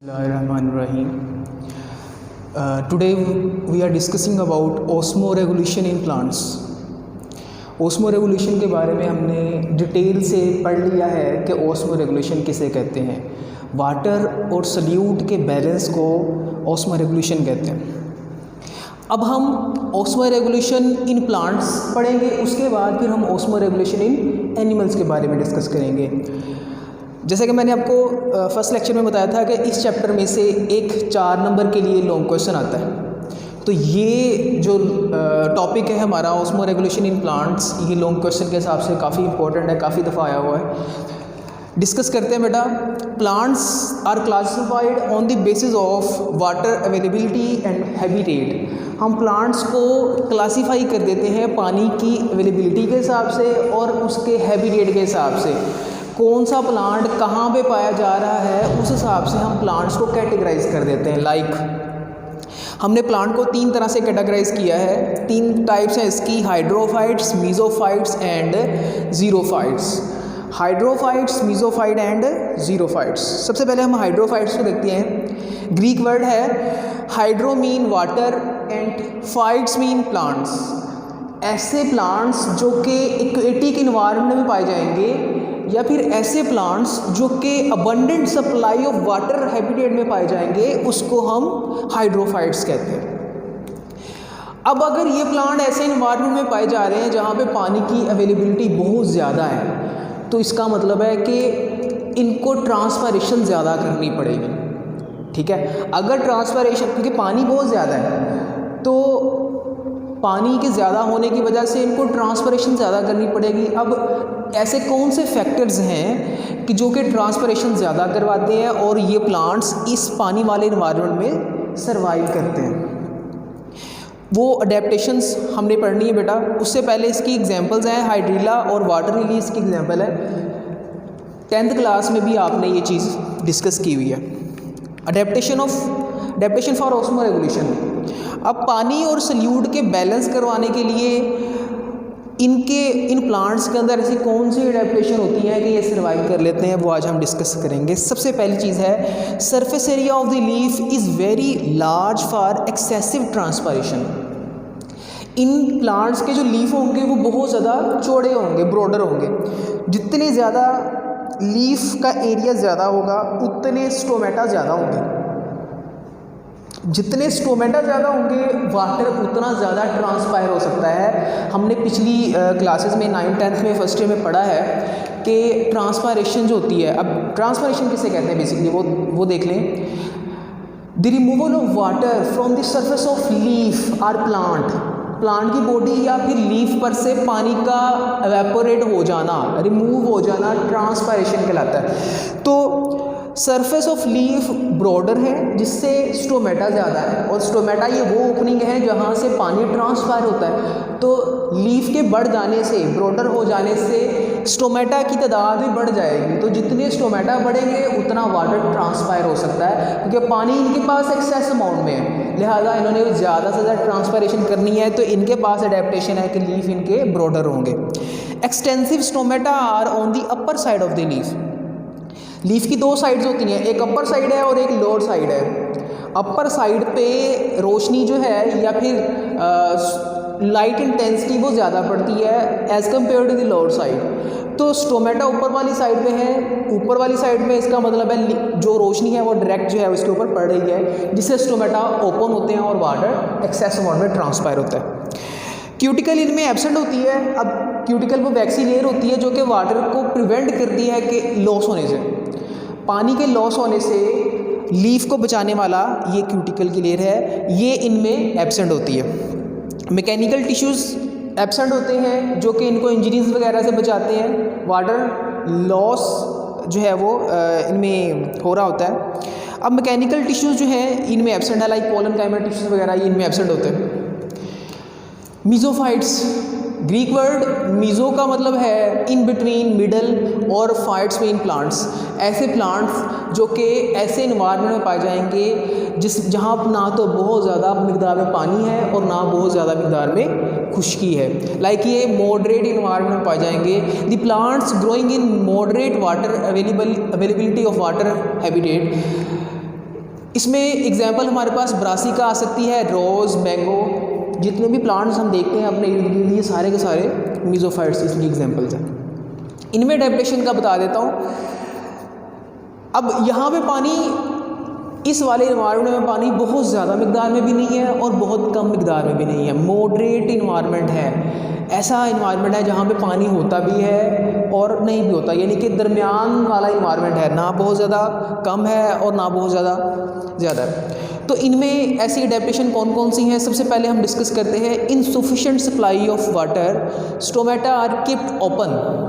Bismillahirrahmanirrahim. Today we are discussing about osmoregulation in plants. osmoregulation के बारे में हमने डिटेल से पढ़ लिया है कि osmoregulation किसे कहते हैं। वाटर और सल्यूट के बैलेंस को osmoregulation कहते हैं। अब हम osmoregulation इन प्लांट्स पढ़ेंगे, उसके बाद फिर हम osmoregulation इन एनिमल्स के बारे में डिस्कस करेंगे। जैसे कि मैंने आपको फर्स्ट लेक्चर में बताया था कि इस चैप्टर में से एक 4 नंबर के लिए लॉन्ग क्वेश्चन आता है। तो ये जो टॉपिक है हमारा ऑस्मोरेगुलेशन इन प्लांट्स, ये लॉन्ग क्वेश्चन के हिसाब से काफ़ी इंपॉर्टेंट है, काफ़ी दफ़ा आया हुआ है। डिस्कस करते हैं बेटा। Plants are classified on the basis of water availability and habitat. हम प्लांट्स को क्लासीफाई कर देते हैं पानी की अवेलेबिलिटी के हिसाब से और उसके हैबिटेट के हिसाब से। कौन सा प्लांट कहाँ पे पाया जा रहा है उस हिसाब से हम प्लांट्स को कैटेगराइज कर देते हैं। हमने प्लांट को 3 तरह से कैटेगराइज किया है। 3 टाइप्स हैं इसकी, hydrophytes, mesophytes and xerophytes. Hydrophytes, mesophyte and xerophytes. सबसे पहले हम हाइड्रोफाइट्स को देखते हैं। ग्रीक वर्ड है hydro mean water and phytes mean plants. ऐसे प्लांट्स जो कि एक्वेटिक इन्वायरमेंट में पाए जाएंगे या फिर ऐसे प्लांट्स जो कि abundant supply of water habitat में पाए जाएंगे, उसको हम हाइड्रोफाइट्स कहते हैं। अब अगर ये प्लांट ऐसे इन्वायरमेंट में पाए जा रहे हैं जहाँ पे पानी की अवेलेबिलिटी बहुत ज़्यादा है, तो इसका मतलब है कि इनको ट्रांसपरेशन ज़्यादा करनी पड़ेगी। ठीक है, अगर ट्रांसपरेशन, क्योंकि पानी बहुत ज़्यादा है तो पानी के ज़्यादा होने की वजह से इनको ट्रांसपरेशन ज़्यादा करनी पड़ेगी। अब ऐसे कौन से फैक्टर्स हैं कि जो कि ट्रांसपरेशन ज़्यादा करवाते हैं और ये प्लांट्स इस पानी वाले इन्वायरमेंट में सर्वाइव करते हैं, वो अडेप्टेशंस हमने पढ़नी है बेटा। उससे पहले इसकी एग्जांपल्स हैं, हाइड्रीला और वाटर लिली इसकी एग्जांपल है। 10th क्लास में भी आपने ये चीज़ डिस्कस की हुई है। Adaptation for osmoregulation. अब पानी और सल्यूट के बैलेंस करवाने के लिए इन प्लांट्स के अंदर ऐसी कौन सी अडेप्टेशन होती है कि ये सर्वाइव कर लेते हैं, वो आज हम डिस्कस करेंगे। सबसे पहली चीज़ है surface area of the leaf is very large for excessive transpiration. In plants के जो लीफ होंगे वो बहुत ज़्यादा चौड़े होंगे, ब्रॉडर होंगे। जितने ज़्यादा लीफ का एरिया ज़्यादा होगा उतने स्टोमेटा ज़्यादा होंगे। जितने स्टोमेटा ज़्यादा होंगे वाटर उतना ज़्यादा ट्रांसपायर हो सकता है। हमने पिछली क्लासेस में 9th 10th में फर्स्ट ईयर में पढ़ा है कि ट्रांसपायरेशन जो होती है, अब ट्रांसपायरेशन किसे कहते हैं बेसिकली वो देख लें। The removal of water from the surface of leaf or plant की बॉडी या फिर लीफ पर से पानी का एवेपोरेट हो जाना, रिमूव हो जाना ट्रांसपायरेशन कहलाता है। तो सरफेस ऑफ लीफ ब्रॉडर है जिससे स्टोमेटा ज़्यादा है, और स्टोमेटा ये वो ओपनिंग है जहाँ से पानी ट्रांसफर होता है। तो लीफ के बढ़ जाने से, ब्रॉडर हो जाने से स्टोमेटा की तादाद भी बढ़ जाएगी। तो जितने स्टोमेटा बढ़ेंगे उतना वाटर ट्रांसफर हो सकता है, क्योंकि पानी इनके पास एक्सेस अमाउंट में है, लिहाजा इन्होंने ज़्यादा से ज़्यादा ट्रांसपरेशन करनी है। तो इनके पास अडेप्टेशन है कि लीफ इनके ब्रॉडर होंगे। Extensive stomata are on the upper side of the leaf की 2 साइड्स होती हैं, एक अपर साइड है और एक लोअर साइड है। अपर साइड पे रोशनी जो है या फिर लाइट इंटेंसिटी वो ज़्यादा पड़ती है as compare to the lower side. तो स्टोमेटा ऊपर वाली साइड पे है, ऊपर वाली साइड में इसका मतलब है जो रोशनी है वो डायरेक्ट जो है उसके ऊपर पड़ रही है, जिससे स्टोमेटा ओपन होते हैं और वाटर एक्सेस अमाउंट में ट्रांसपायर होता है। क्यूटिकल इनमें एब्सेंट होती है। अब क्यूटिकल वो वैक्सी लेयर होती है जो कि वाटर को प्रिवेंट करती है कि लॉस होने से, पानी के लॉस होने से लीफ को बचाने वाला ये क्यूटिकल की लेयर है, ये इनमें एब्सेंट होती है। मैकेनिकल टिश्यूज़ एब्सेंट होते हैं जो कि इनको इंजरीज वगैरह से बचाते हैं। वाटर लॉस जो है वो इनमें हो रहा होता है। अब मैकेनिकल टिश्यूज़ जो हैं इनमें एब्सेंट है, लाइक पोलन काइमर टिश्यूज़ वगैरह, ये इनमें एब्सेंट होते हैं। मीजोफाइट्स, ग्रीक वर्ड मीजो का मतलब है इन बिटवीन, मिडल, और फाइट्स में इन प्लांट्स। ऐसे प्लांट्स जो कि ऐसे इन्वायरमेंट में पाए जाएंगे जहाँ ना तो बहुत ज़्यादा मिकदार में पानी है और ना बहुत ज़्यादा मिकदार में खुश्की है। लाइक ये मॉडरेट इन्वायरमेंट में पाए जाएंगे। The plants growing in moderate water availability of water habitat इसमें एग्जाम्पल हमारे पास ब्रासिका आ सकती है, रोज़, मैंगो, जितने भी प्लांट्स हम देखते हैं अपने इर्द गिर्द ये सारे के सारे मीज़ोफाइट्स इसकी एग्जाम्पल्स हैं। इनमें एडेप्टेशन का बता देता हूँ। अब यहाँ पे पानी, इस वाले इन्वायरमेंट में पानी बहुत ज़्यादा मिकदार में भी नहीं है और बहुत कम मिकदार में भी नहीं है, मॉडरेट इन्वायरमेंट है। ऐसा इन्वायरमेंट है जहाँ पे पानी होता भी है और नहीं भी होता, यानी कि दरमियान वाला इन्वायरमेंट है, ना बहुत ज़्यादा कम है और ना बहुत ज़्यादा है। तो इनमें ऐसी एडेप्टेशन कौन कौन सी हैं? सबसे पहले हम डिस्कस करते हैं insufficient supply of water, stomata are keeped open.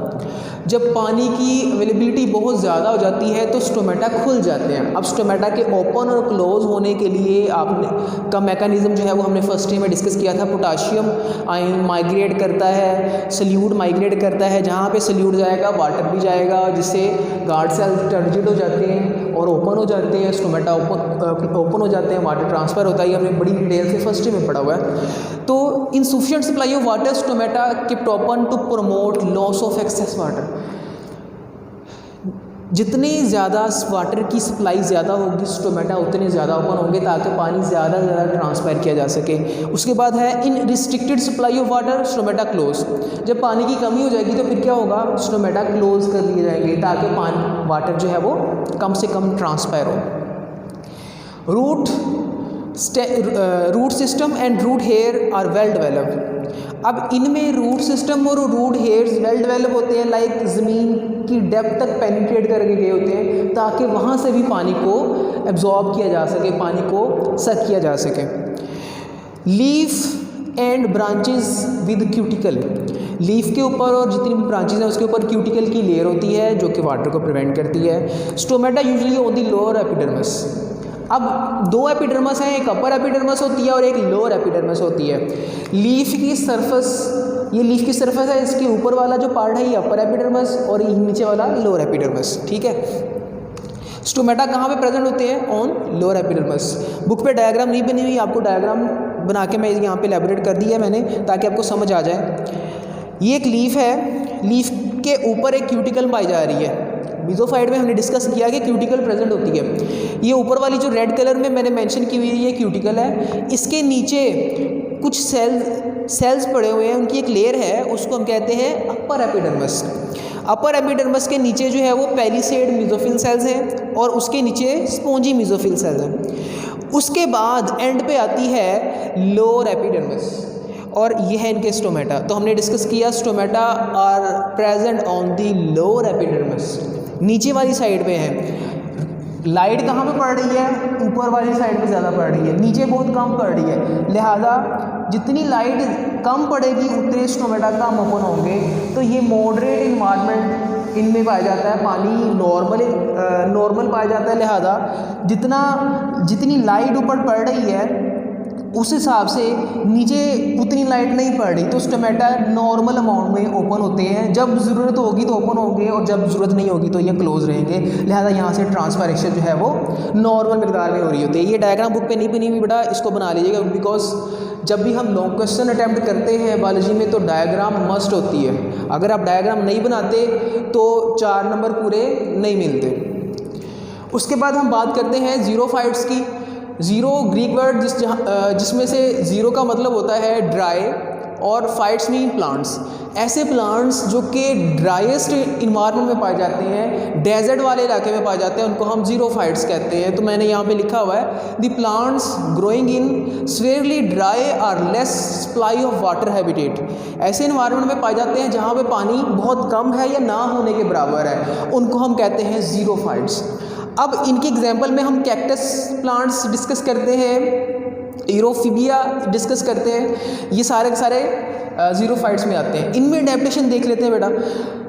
जब पानी की अवेलेबिलिटी बहुत ज़्यादा हो जाती है तो स्टोमेटा खुल जाते हैं। अब स्टोमेटा के ओपन और क्लोज होने के लिए आपने का मैकेनिज़्म जो है वो हमने फर्स्ट डे में डिस्कस किया था। पोटाशियम आयन माइग्रेट करता है, सल्यूट माइग्रेट करता है, जहाँ पे सल्यूट जाएगा वाटर भी जाएगा, जिससे गार्ड सेल्स टर्जिड हो जाते हैं और ओपन हो जाते हैं, स्टोमेटा ओपन हो जाते हैं, वाटर ट्रांसफ़र होता है। ये हमने बड़ी डिटेल से फर्स्ट डे में पढ़ा हुआ है। तो insufficient supply of water, stomata keeped open to promote loss of excess water. जितनी ज़्यादा वाटर की सप्लाई ज़्यादा होगी स्टोमेटा उतने ज़्यादा ओपन होंगे ताकि पानी ज़्यादा से ज़्यादा ट्रांसफ़र किया जा सके। उसके बाद है in restricted supply of water, stomata close. जब पानी की कमी हो जाएगी तो फिर क्या होगा? स्टोमेटा क्लोज कर दिए जाएंगे ताकि पानी वाटर जो है वो कम से कम ट्रांसफ़र हो। Root system and root hair are well developed. अब इनमें रूट सिस्टम और रूट हेयर्स वेल डेवलप होते हैं, लाइक ज़मीन की डेप्थ तक पेनिट्रेट करके गए होते हैं ताकि वहाँ से भी पानी को एब्जॉर्ब किया जा सके, पानी को सक किया जा सके। Leaf and branches with cuticle. Leaf के ऊपर और जितनी भी ब्रांचेस हैं उसके ऊपर क्यूटिकल की लेयर होती है जो कि वाटर को प्रिवेंट करती है। Stomata usually on the lower epidermis. अब दो एपिडर्मस हैं, एक अपर एपिडर्मस होती है और एक लोअर एपिडर्मस होती है। लीफ की सरफेस, ये लीफ की सरफेस है, इसके ऊपर वाला जो पार्ट है ये अपर एपिडर्मस और ये नीचे वाला लोअर एपिडर्मस। ठीक है। स्टोमेटा कहाँ पे प्रेजेंट होते हैं? On lower epidermis. बुक पे डायग्राम नहीं बनी हुई, आपको डायग्राम बना के मैं यहाँ पे एलैबोरेट कर दिया है मैंने ताकि आपको समझ आ जाए। ये एक लीफ है, लीफ के ऊपर एक क्यूटिकल पाई जा रही है। मीज़ोफाइट में हमने डिस्कस किया कि क्यूटिकल प्रेजेंट होती है। ये ऊपर वाली जो रेड कलर में मैंने मेंशन की हुई है ये क्यूटिकल है। इसके नीचे कुछ सेल्स पड़े हुए हैं, उनकी एक लेयर है, उसको हम कहते हैं अपर एपिडर्मस। अपर एपिडर्मस के नीचे जो है वो पैलिसेड मीज़ोफिल सेल्स हैं और उसके नीचे स्पॉन्जी मीज़ोफिल सेल्स हैं। उसके बाद एंड पे आती है लोअर एपिडर्मस और ये है इनके स्टोमेटा। तो हमने डिस्कस किया stomata are present on the lower epidermis, नीचे वाली साइड में है। लाइट कहाँ पे पड़ रही है? ऊपर वाली साइड में ज़्यादा पड़ रही है, नीचे बहुत कम पड़ रही है। लिहाजा जितनी लाइट कम पड़ेगी उतने स्टोमेटा कम ओपन होंगे। तो ये मॉडरेट इन्वायरमेंट इनमें पाया जाता है, पानी नॉर्मल पाया जाता है। लिहाजा जितनी लाइट ऊपर पड़ रही है उस हिसाब से नीचे उतनी लाइट नहीं पड़ रही, तो स्टोमेटा नॉर्मल अमाउंट में ओपन होते हैं। जब ज़रूरत होगी तो ओपन होंगे और जब ज़रूरत नहीं होगी तो ये क्लोज रहेंगे। लिहाजा यहाँ से ट्रांसफरेशन जो है वो नॉर्मल मिकदार में हो रही होती है। ये डायग्राम बुक पे नहीं बनी हुई बेटा, इसको बना लीजिएगा, बिकॉज जब भी हम लॉन्ग क्वेश्चन अटैम्प्ट करते हैं बायोलॉजी में तो डायग्राम मस्ट होती है। अगर आप डायग्राम नहीं बनाते तो 4 नंबर पूरे नहीं मिलते। उसके बाद हम बात करते हैं ज़ीरोफाइट्स की। ज़ीरो ग्रीक वर्ड जिसमें से ज़ीरो का मतलब होता है ड्राई और फाइट्स मीन प्लांट्स। ऐसे प्लांट्स जो कि ड्राइएस्ट इन्वायरमेंट में पाए जाते हैं, डेजर्ट वाले इलाके में पाए जाते हैं, उनको हम ज़ीरोफाइट्स कहते हैं। तो मैंने यहाँ पे लिखा हुआ है द प्लांट्स ग्रोइंग इन स्वेयरली dry or less supply of water habitat. ऐसे इन्वायरमेंट में पाए जाते हैं जहाँ पे पानी बहुत कम है या ना होने के बराबर है, उनको हम कहते हैं ज़ीरोफाइट्स। अब इनकी एग्जाम्पल में हम कैक्टस प्लांट्स डिस्कस करते हैं, एरोफिबिया डिस्कस करते हैं, ये सारे के सारे ज़ीरोफाइट्स में आते हैं। इनमें एडेप्टेशन देख लेते हैं बेटा।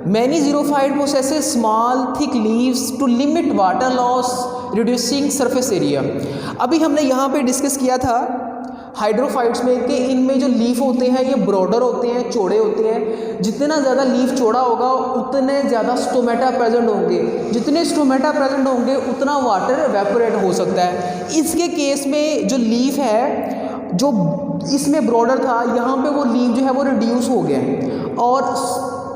Many xerophyte possesses small thick leaves to limit water loss reducing surface area. अभी हमने यहाँ पे डिस्कस किया था हाइड्रोफाइट्स में कि इनमें जो लीफ होते हैं ये ब्रॉडर होते हैं, चौड़े होते हैं। जितना ज़्यादा लीफ चौड़ा होगा उतने ज़्यादा स्टोमेटा प्रेजेंट होंगे, जितने स्टोमेटा प्रेजेंट होंगे उतना वाटर एवेपोरेट हो सकता है। इसके केस में जो लीफ है, जो इसमें ब्रॉडर था, यहाँ पे वो लीफ जो है वो रिड्यूस हो गया और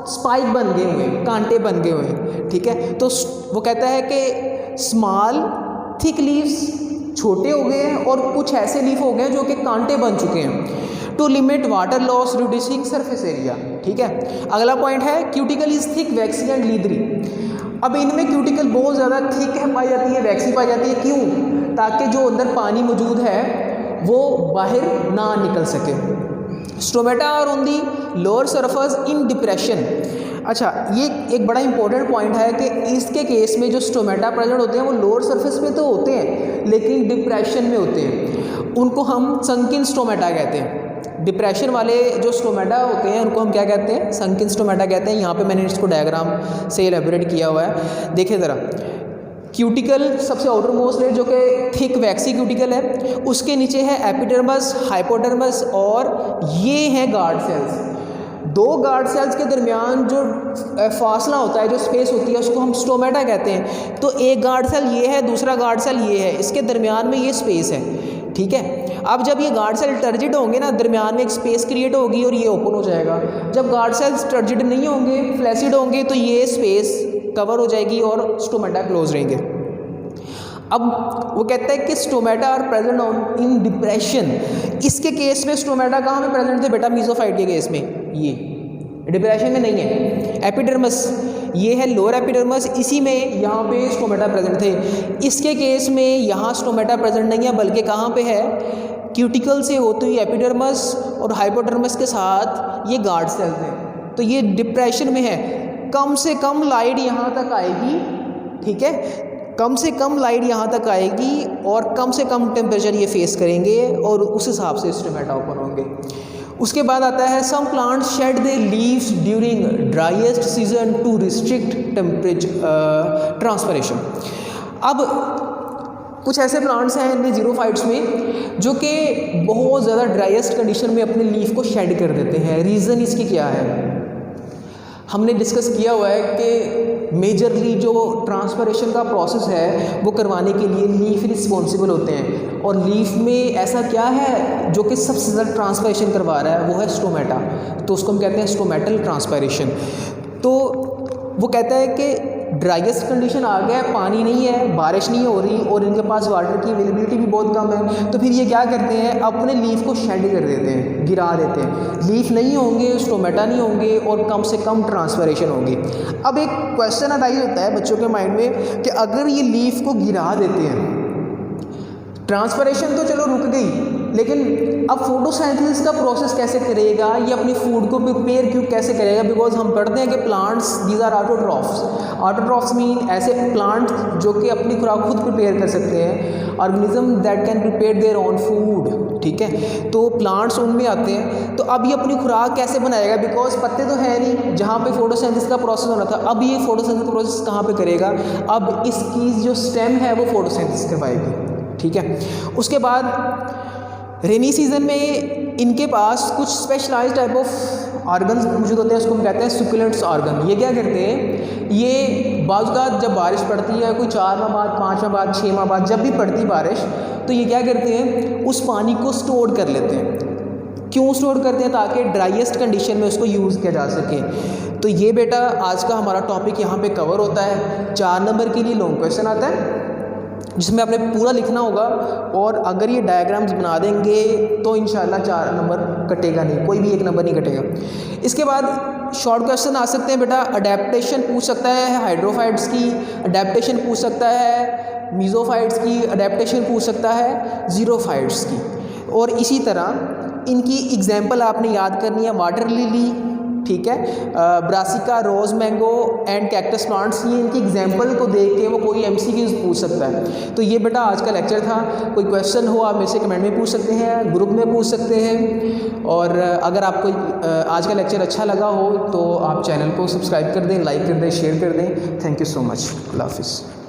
स्पाइक बन गए हुए, कांटे बन गए हुए। ठीक है, तो वो कहता है कि स्मॉल थिक लीव्स छोटे हो गए हैं और कुछ ऐसे लीफ हो गए हैं जो कि कांटे बन चुके हैं। To limit water loss reducing surface area, ठीक है। अगला पॉइंट है cuticle is thick waxy and leathery. अब इनमें क्यूटिकल बहुत ज़्यादा थिक है पाई जाती है, वैक्सी पाई जाती है, क्यों? ताकि जो अंदर पानी मौजूद है वो बाहर ना निकल सके। Stomata are on the lower surface in depression. अच्छा, ये एक बड़ा इंपॉर्टेंट पॉइंट है कि इसके केस में जो स्टोमेटा प्रेजेंट होते हैं वो लोअर सरफेस पे तो होते हैं लेकिन डिप्रेशन में होते हैं, उनको हम संकिन स्टोमेटा कहते हैं। डिप्रेशन वाले जो स्टोमेटा होते हैं उनको हम क्या कहते हैं? संकिन स्टोमेटा कहते हैं। यहाँ पे मैंने इसको डायग्राम से एलेबोरेट किया हुआ है, देखिए ज़रा। क्यूटिकल सबसे आउटर मोस्ट लेयर जो कि थिक वैक्सी क्यूटिकल है, उसके नीचे है एपिडर्मस, हाइपोडर्मस और ये हैं गार्ड सेल्स। दो गार्ड सेल्स के दरमियान जो फासला होता है, जो स्पेस होती है, उसको हम स्टोमेटा कहते हैं। तो एक गार्ड सेल ये है, दूसरा गार्ड सेल ये है, इसके दरमियान में ये स्पेस है, ठीक है। अब जब ये गार्ड सेल टर्जिड होंगे ना, दरमियान में एक स्पेस क्रिएट होगी और ये ओपन हो जाएगा। जब गार्ड सेल्स टर्जिड नहीं होंगे, फ्लैसिड होंगे, तो ये स्पेस कवर हो जाएगी और स्टोमेटा क्लोज रहेंगे। अब वो कहता है कि stomata are present on in depression. इसके केस में स्टोमेटा कहाँ में प्रेजेंट थे बेटा? मीजोफाइट के केस में, ये डिप्रेशन में नहीं है। एपिडर्मस ये है लोअर एपिडर्मस, इसी में यहाँ पे स्टोमेटा प्रेजेंट थे। इसके केस में यहाँ स्टोमेटा प्रेजेंट नहीं है, बल्कि कहाँ पे है? क्यूटिकल से होती हुई एपिडर्मस और हाइपोडर्मस के साथ ये गार्ड सेल्स हैं। तो ये डिप्रेशन में है। कम से कम लाइट यहाँ तक आएगी, ठीक है, कम से कम लाइट यहाँ तक आएगी और कम से कम टेम्परेचर ये फेस करेंगे और उस हिसाब से स्टोमेटा ओपन होंगे। उसके बाद आता है some plants shed the leaves during driest season to restrict temperature transpiration. अब कुछ ऐसे प्लांट्स हैं इनमें जीरोफाइट्स में जो कि बहुत ज़्यादा ड्राइएस्ट कंडीशन में अपने लीफ को शेड कर देते हैं। रीज़न इसकी क्या है? हमने डिस्कस किया हुआ है कि मेजरली जो ट्रांसपरेशन का प्रोसेस है वो करवाने के लिए लीफ रिस्पॉन्सिबल होते हैं, और लीफ में ऐसा क्या है जो कि सबसे ज़्यादा ट्रांसपरेशन करवा रहा है? वो है स्टोमेटा। तो उसको हम कहते हैं स्टोमेटल ट्रांसपरेशन। तो वो कहता है कि ड्राइएस्ट कंडीशन आ गया है, पानी नहीं है, बारिश नहीं हो रही और इनके पास वाटर की अवेलेबिलिटी भी बहुत कम है, तो फिर ये क्या करते हैं? अपने लीफ को शेड कर देते हैं, गिरा देते हैं। लीफ नहीं होंगे, स्टोमेटा नहीं होंगे और कम से कम ट्रांसपरेशन होगी। अब एक क्वेश्चन अराइज होता है बच्चों के माइंड में कि अगर ये लीफ को गिरा देते हैं, ट्रांसपरेशन तो चलो रुक गई, लेकिन अब फोटोसिंथेसिस का प्रोसेस कैसे करेगा? ये अपनी फूड को प्रिपेयर क्यों कैसे करेगा? बिकॉज हम पढ़ते हैं कि plants these are autotrophs. Autotrophs mean ऐसे प्लांट जो कि अपनी खुराक खुद प्रिपेयर कर सकते हैं, organism that can prepare their own food, ठीक है। तो प्लांट्स उनमें आते हैं। तो अब ये अपनी खुराक कैसे बनाएगा? बिकॉज पत्ते तो है नहीं जहाँ पे फोटोसिंथेसिस का प्रोसेस होना था। अब ये फोटोसिंथेसिस का प्रोसेस कहाँ पे करेगा? अब इसकी जो स्टेम है वो फोटोसिंथेसिस करवाएगी, ठीक है। उसके बाद रेनी सीजन में इनके पास कुछ स्पेशलाइज्ड टाइप ऑफ ऑर्गन्स मौजूद होते हैं, उसको हम कहते हैं सुकुलेंट्स ऑर्गन। ये क्या करते हैं? ये बाज़ जब बारिश पड़ती है, कोई 4 माह बाद, 5 माह बाद, 6 माह बाद, जब भी पड़ती बारिश, तो ये क्या करते हैं? उस पानी को स्टोर कर लेते हैं। क्यों स्टोर करते हैं? ताकि ड्राइएस्ट कंडीशन में उसको यूज़ किया जा सके। तो ये बेटा आज का हमारा टॉपिक यहाँ पे कवर होता है। 4 नंबर के लिए लॉन्ग क्वेश्चन आता है जिसमें आपने पूरा लिखना होगा, और अगर ये डायग्राम्स बना देंगे तो इंशाल्लाह 4 नंबर कटेगा नहीं, कोई भी 1 नंबर नहीं कटेगा। इसके बाद शॉर्ट क्वेश्चन आ सकते हैं बेटा। अडेप्टेशन पूछ सकता है हाइड्रोफाइट्स की, अडेप्टेशन पूछ सकता है मीजोफाइट्स की, अडेप्टेशन पूछ सकता है जीरोफाइट्स की। और इसी तरह इनकी एग्जाम्पल आपने याद करनी है। वाटर लिली, ठीक है, brassica, rose, mango and cactus plants, ये इनकी एग्जाम्पल को देख के वो कोई MCQs पूछ सकता है। तो ये बेटा आज का लेक्चर था। कोई क्वेश्चन हो आप मेरे से कमेंट में पूछ सकते हैं, ग्रुप में पूछ सकते हैं। और अगर आपको आज का लेक्चर अच्छा लगा हो तो आप चैनल को सब्सक्राइब कर दें, लाइक कर दें, शेयर कर दें। Thank you so much. अल्लाह हाफिज़।